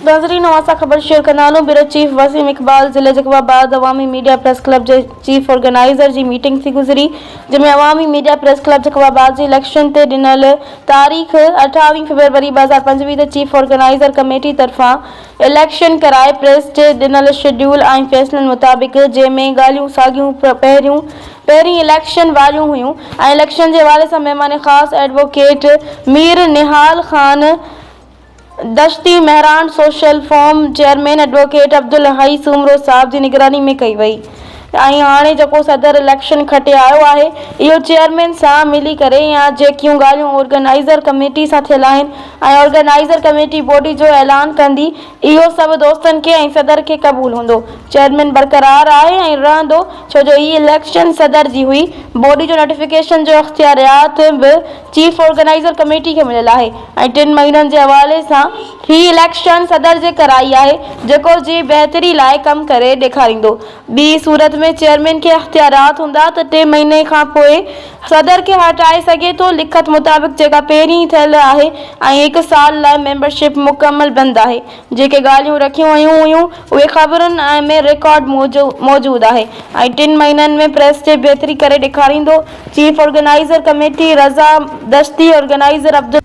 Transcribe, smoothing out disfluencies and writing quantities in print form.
नाज़रीन नवासा ख़बर शेयर कंदानो ब्यूरो चीफ वसीम इकबाल ज़िले Jacobabad Awami media press club जे चीफ ऑर्गेनाइज़र जी मीटिंग थी गुज़री जंहिंमें Awami media press club Jacobabad जे इलेक्शन ते ॾिनल तारीख़ 28 फरवरी 2025 ते चीफ ऑर्गेनाइज़र कमेटी तरफ़ां इलेक्शन कराए प्रेस जे ॾिनल शेड्यूल ऐं फ़ैसिलनि मुताबिक़ जंहिंमें ॻाल्हियूं साॻियूं पहिरीं इलेक्शन वारियूं हुयूं ऐं इलेक्शन जे हवाले सां महिमान ख़ासि advocate Mir Nihal Khan Dashti Mehran social forum chairman advocate Abdul Hai Soomro साहब जी निगरानी में कई वई ऐं हाणे जेको सदर इलेक्शन खटे आयो आहे इहो चेयरमैन सां मिली करे या जेकियूं ॻाल्हियूं ऑर्गेनाइज़र कमेटी सां थियल आहिनि ऐं ऑर्गेनाइज़र कमेटी बॉडी जो ऐलान कंदी इहो सभु दोस्तनि खे ऐं सदर खे क़बूल हूंदो। चेयरमैन बरक़रार आहे ऐं रहंदो छो जो हीअ इलेक्शन सदर जी हुई। बॉडी जो नोटिफिकेशन जो इख्तियारियात बि चीफ ऑर्गेनाइज़र कमेटी खे मिलियल आहे ऐं 3 महीननि जे हवाले सां ही इलेक्शन सदर जे कराई आहे जेको जी बहितरी लाइ कमु करे ॾेखारींदो। ॿी सूरत में चेयरमैन खे इख्तियारात हूंदा त 3 महीने खां पोइ सदर खे हटाए सघे थो लिखत मुताबिक़ जेका पहिरीं थियल आहे ऐं 1 साल लाइ मेंबरशिप मुकमल बंदि आहे। जेके ॻाल्हियूं रखियूं वयूं हुयूं उहे ख़बरुनि में रिकॉर्ड मौजूदु आहे ऐं 3 महीननि में प्रेस जे बहितरी करे ॾेखारींदो। चीफ ऑर्गेनाइज़र कमेटी रज़ा दश्ती ऑर्गेनाइज़र अब्दुल